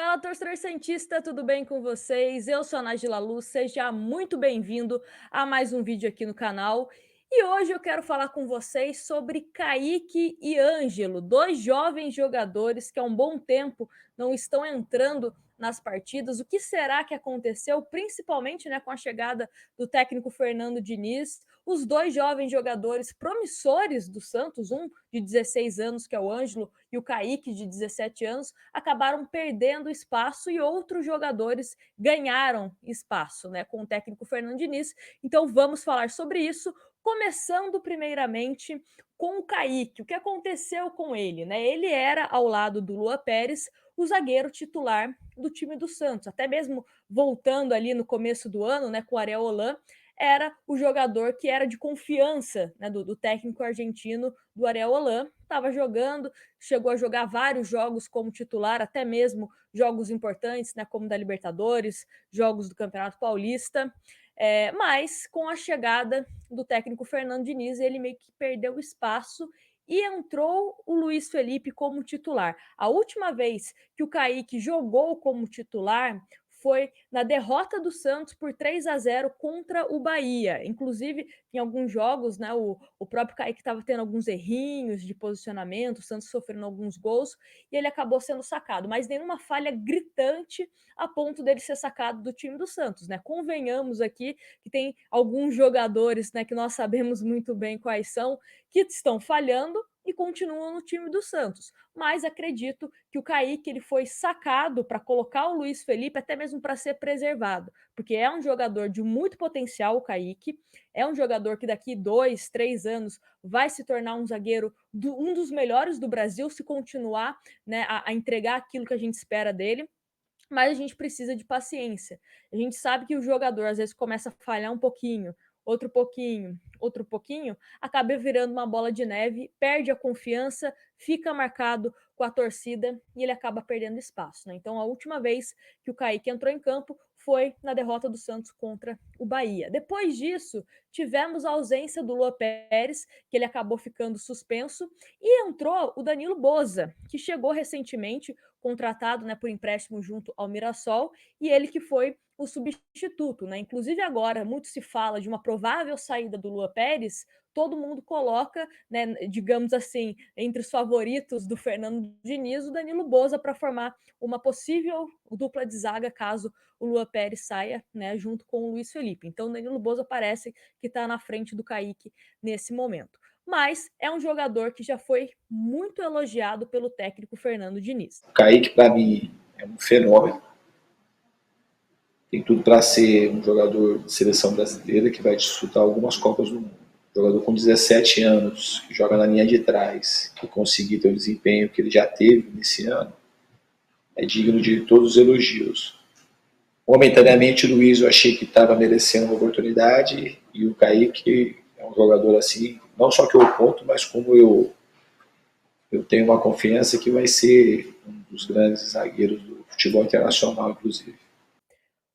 Fala, torcedor santista, tudo bem com vocês? Eu sou a Nájila Luz, seja muito bem-vindo a mais um vídeo aqui no canal. E hoje eu quero falar com vocês sobre Kaique e Ângelo, dois jovens jogadores que há um bom tempo não estão entrando nas partidas. O que será que aconteceu, principalmente, né, com a chegada do técnico Fernando Diniz? Os dois jovens jogadores promissores do Santos, um de 16 anos, que é o Ângelo, e o Kaique, de 17 anos, acabaram perdendo espaço e outros jogadores ganharam espaço, né, com o técnico Fernando Diniz. Então vamos falar sobre isso, começando primeiramente com o Kaique. O que aconteceu com ele, né? Ele era, ao lado do Lua Pérez, o zagueiro titular do time do Santos. Até mesmo voltando ali no começo do ano, né, com o Ariel Holan, era o jogador que era de confiança, né, do técnico argentino, do Ariel Holan. Estava jogando, chegou a jogar vários jogos como titular, até mesmo jogos importantes, né, como da Libertadores, jogos do Campeonato Paulista. Mas com a chegada do técnico Fernando Diniz, ele meio que perdeu espaço e entrou o Luiz Felipe como titular. A última vez que o Kaique jogou como titular foi na derrota do Santos por 3-0 contra o Bahia. Inclusive, em alguns jogos, né, o próprio Kaique estava tendo alguns errinhos de posicionamento, o Santos sofrendo alguns gols, e ele acabou sendo sacado, mas nenhuma falha gritante a ponto dele ser sacado do time do Santos, né? Convenhamos aqui que tem alguns jogadores, né, que nós sabemos muito bem quais são, que estão falhando e continuam no time do Santos. Mas acredito que o Kaique ele foi sacado para colocar o Luiz Felipe, até mesmo para ser preservado, porque é um jogador de muito potencial, o Kaique, é um jogador que daqui 2, 3 anos vai se tornar um zagueiro, um dos melhores do Brasil, se continuar, né, a entregar aquilo que a gente espera dele. Mas a gente precisa de paciência. A gente sabe que o jogador às vezes começa a falhar um pouquinho, outro pouquinho, acaba virando uma bola de neve, perde a confiança, fica marcado com a torcida e ele acaba perdendo espaço, né? Então a última vez que o Kaique entrou em campo foi na derrota do Santos contra o Bahia. Depois disso, tivemos a ausência do Lua Pérez, que ele acabou ficando suspenso, e entrou o Danilo Boza, que chegou recentemente, contratado, né, por empréstimo junto ao Mirassol, e ele que foi o substituto, né? Inclusive agora muito se fala de uma provável saída do Lua Pérez, todo mundo coloca, né, digamos assim, entre os favoritos do Fernando Diniz, o Danilo Boza para formar uma possível dupla de zaga caso o Lua Pérez saia, né, junto com o Luiz Felipe. Então o Danilo Boza parece que está na frente do Kaique nesse momento. Mas é um jogador que já foi muito elogiado pelo técnico Fernando Diniz. O Kaique, para mim, é um fenômeno. Tem tudo para ser um jogador de seleção brasileira que vai disputar algumas Copas do Mundo. Um jogador com 17 anos, que joga na linha de trás, que conseguir ter o desempenho que ele já teve nesse ano, é digno de todos os elogios. Momentaneamente, o Luiz eu achei que estava merecendo uma oportunidade, e o Kaique é um jogador assim, não só que eu conto, mas como eu tenho uma confiança que vai ser um dos grandes zagueiros do futebol internacional, inclusive.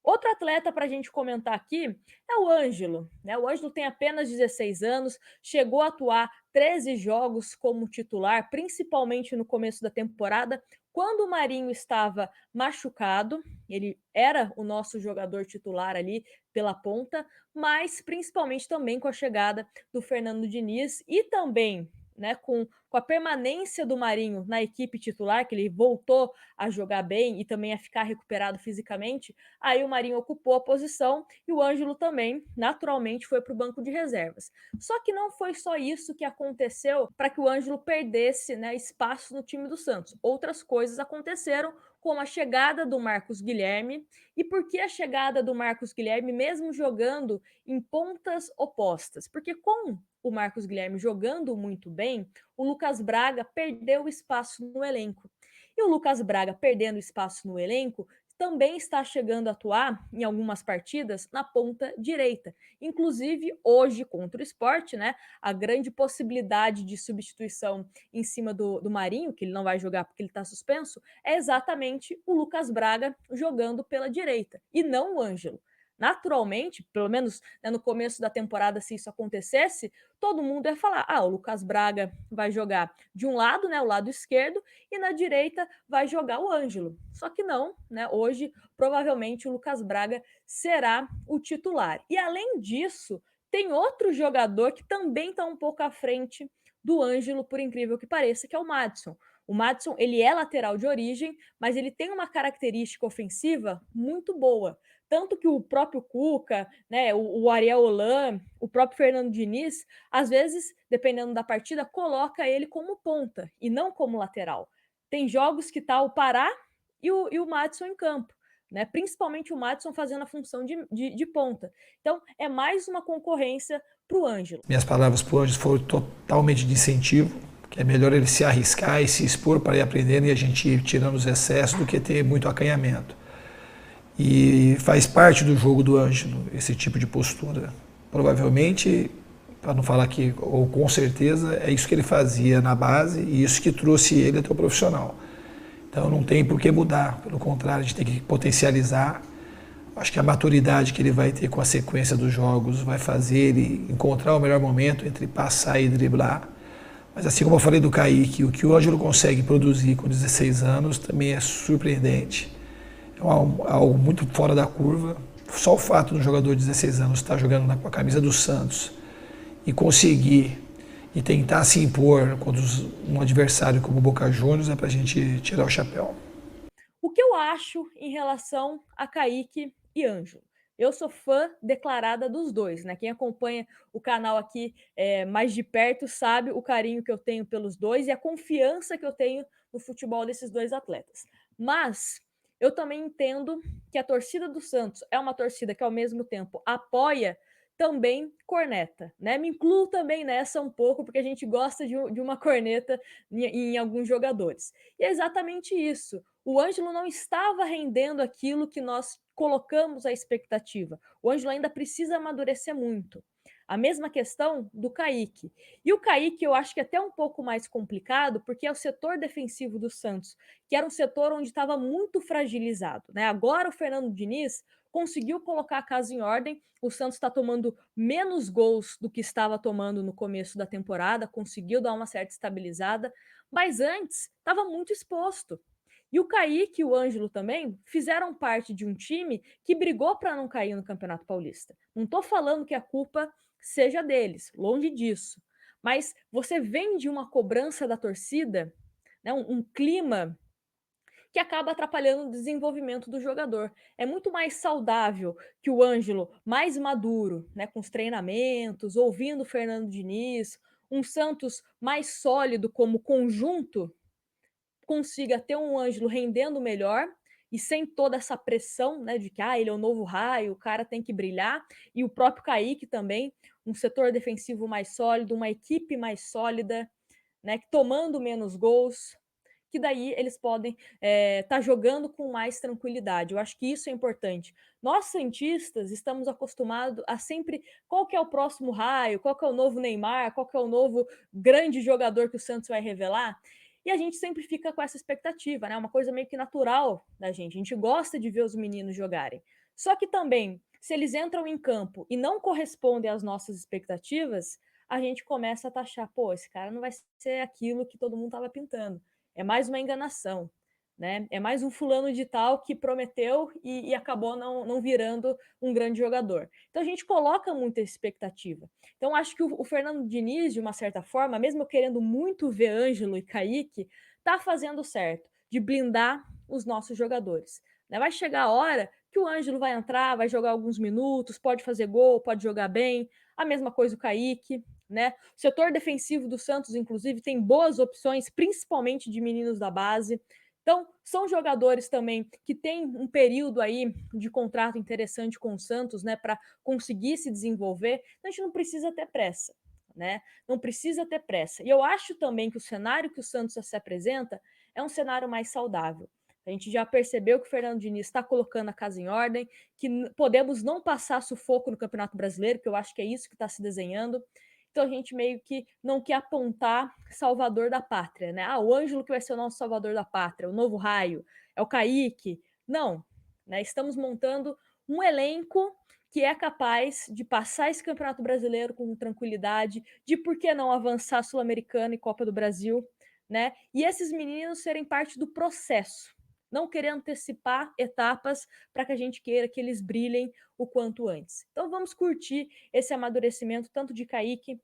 Outro atleta para a gente comentar aqui é o Ângelo, né? O Ângelo tem apenas 16 anos, chegou a atuar 13 jogos como titular, principalmente no começo da temporada, quando o Marinho estava machucado. Ele era o nosso jogador titular ali pela ponta, mas principalmente também com a chegada do Fernando Diniz e também, né, com a permanência do Marinho na equipe titular, que ele voltou a jogar bem e também a ficar recuperado fisicamente. Aí o Marinho ocupou a posição e o Ângelo também, naturalmente, foi para o banco de reservas. Só que não foi só isso que aconteceu para que o Ângelo perdesse, né, espaço no time do Santos. Outras coisas aconteceram, como a chegada do Marcos Guilherme. E por que a chegada do Marcos Guilherme, mesmo jogando em pontas opostas? Porque com o Marcos Guilherme jogando muito bem, o Lucas Braga perdeu espaço no elenco. E o Lucas Braga perdendo espaço no elenco também está chegando a atuar em algumas partidas na ponta direita. Inclusive, hoje contra o Sport, né? A grande possibilidade de substituição em cima do Marinho, que ele não vai jogar porque ele está suspenso, é exatamente o Lucas Braga jogando pela direita e não o Ângelo. naturalmente, pelo menos, né, no começo da temporada, se isso acontecesse, todo mundo ia falar: ah, o Lucas Braga vai jogar de um lado, né, o lado esquerdo, e na direita vai jogar o Ângelo. Só que não, né? Hoje, provavelmente, o Lucas Braga será o titular. E além disso, tem outro jogador que também está um pouco à frente do Ângelo, por incrível que pareça, que é o Maddison. O Maddison, ele é lateral de origem, mas ele tem uma característica ofensiva muito boa. Tanto que o próprio Cuca, né, o Ariel Holan, o próprio Fernando Diniz, às vezes, dependendo da partida, coloca ele como ponta e não como lateral. Tem jogos que tá o Pará e o Maddison em campo, né? Principalmente o Maddison fazendo a função de ponta. Então, é mais uma concorrência para o Ângelo. Minhas palavras para o Ângelo foram totalmente de incentivo, que é melhor ele se arriscar e se expor para ir aprendendo e a gente ir tirando os excessos do que ter muito acanhamento. E faz parte do jogo do Ângelo esse tipo de postura. Provavelmente, para não falar que, ou com certeza, é isso que ele fazia na base e isso que trouxe ele até o profissional. Então não tem por que mudar, pelo contrário, a gente tem que potencializar. Acho que a maturidade que ele vai ter com a sequência dos jogos vai fazer ele encontrar o melhor momento entre passar e driblar. Mas assim como eu falei do Kaique, o que o Ângelo consegue produzir com 16 anos também é surpreendente. É algo muito fora da curva. Só o fato do jogador de 16 anos estar jogando com a camisa do Santos e conseguir e tentar se impor contra um adversário como o Boca Juniors é para a gente tirar o chapéu. O que eu acho em relação a Kaique e Ângelo? Eu sou fã declarada dos dois, né? Quem acompanha o canal aqui mais de perto sabe o carinho que eu tenho pelos dois e a confiança que eu tenho no futebol desses dois atletas. Mas eu também entendo que a torcida do Santos é uma torcida que, ao mesmo tempo, apoia, também corneta, né? Me incluo também nessa um pouco, porque a gente gosta de uma corneta em alguns jogadores. E é exatamente isso. O Ângelo não estava rendendo aquilo que nós colocamos a expectativa. O Ângelo ainda precisa amadurecer muito. A mesma questão do Kaique. E o Kaique eu acho que é até um pouco mais complicado, porque é o setor defensivo do Santos, que era um setor onde estava muito fragilizado, né? Agora o Fernando Diniz conseguiu colocar a casa em ordem. O Santos está tomando menos gols do que estava tomando no começo da temporada, conseguiu dar uma certa estabilizada, mas antes estava muito exposto. E o Kaique e o Ângelo também fizeram parte de um time que brigou para não cair no Campeonato Paulista. Não estou falando que a culpa seja deles, longe disso. Mas você vem de uma cobrança da torcida, né, um clima que acaba atrapalhando o desenvolvimento do jogador. É muito mais saudável que o Ângelo, mais maduro, né, com os treinamentos, ouvindo o Fernando Diniz, um Santos mais sólido como conjunto, consiga ter um Ângelo rendendo melhor e sem toda essa pressão, né, de que ele é o novo raio, o cara tem que brilhar, e o próprio Kaique também, um setor defensivo mais sólido, uma equipe mais sólida, né, tomando menos gols, que daí eles podem estar jogando com mais tranquilidade. Eu acho que isso é importante. Nós, cientistas, estamos acostumados a sempre qual que é o próximo raio, qual que é o novo Neymar, qual que é o novo grande jogador que o Santos vai revelar. E a gente sempre fica com essa expectativa, né? Uma coisa meio que natural da gente. A gente gosta de ver os meninos jogarem. Só que também, se eles entram em campo e não correspondem às nossas expectativas, a gente começa a taxar, pô, esse cara não vai ser aquilo que todo mundo estava pintando. É mais uma enganação, né? É mais um fulano de tal que prometeu e acabou não virando um grande jogador. Então a gente coloca muita expectativa. Então acho que o Fernando Diniz, de uma certa forma, mesmo querendo muito ver Ângelo e Kaique, tá fazendo certo de blindar os nossos jogadores. Né? Vai chegar a hora que o Ângelo vai entrar, vai jogar alguns minutos, pode fazer gol, pode jogar bem. A mesma coisa o Kaique, né? O setor defensivo do Santos, inclusive, tem boas opções, principalmente de meninos da base. Então, são jogadores também que têm um período aí de contrato interessante com o Santos, né, para conseguir se desenvolver. Então, a gente não precisa ter pressa, né? Não precisa ter pressa. E eu acho também que o cenário que o Santos se apresenta é um cenário mais saudável. A gente já percebeu que o Fernando Diniz está colocando a casa em ordem, que podemos não passar sufoco no Campeonato Brasileiro, que eu acho que é isso que está se desenhando. Então a gente meio que não quer apontar salvador da pátria, né? O Ângelo que vai ser o nosso salvador da pátria, o novo raio, é o Kaique. Não, né? Estamos montando um elenco que é capaz de passar esse Campeonato Brasileiro com tranquilidade, de por que não avançar Sul-Americana e Copa do Brasil, né? E esses meninos serem parte do processo, não querer antecipar etapas para que a gente queira que eles brilhem o quanto antes. Então vamos curtir esse amadurecimento tanto de Kaique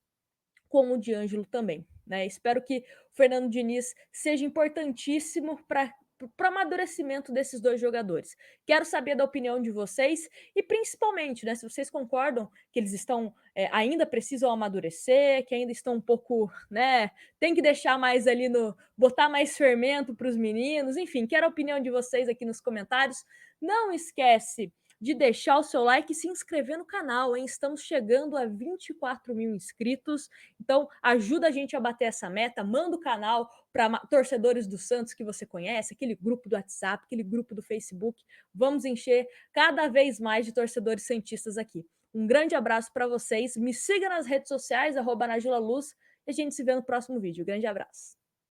como de Ângelo também, né? Espero que o Fernando Diniz seja importantíssimo para o amadurecimento desses dois jogadores. Quero saber da opinião de vocês e principalmente, né, se vocês concordam que eles estão ainda precisam amadurecer, que ainda estão um pouco, né, tem que deixar mais ali no botar mais fermento para os meninos, enfim, quero a opinião de vocês aqui nos comentários. Não esquece de deixar o seu like e se inscrever no canal, hein? Estamos chegando a 24 mil inscritos, então ajuda a gente a bater essa meta, manda o canal para torcedores do Santos que você conhece, aquele grupo do WhatsApp, aquele grupo do Facebook. Vamos encher cada vez mais de torcedores santistas aqui. Um grande abraço para vocês, me siga nas redes sociais, @NagilaLuz, e a gente se vê no próximo vídeo. Grande abraço.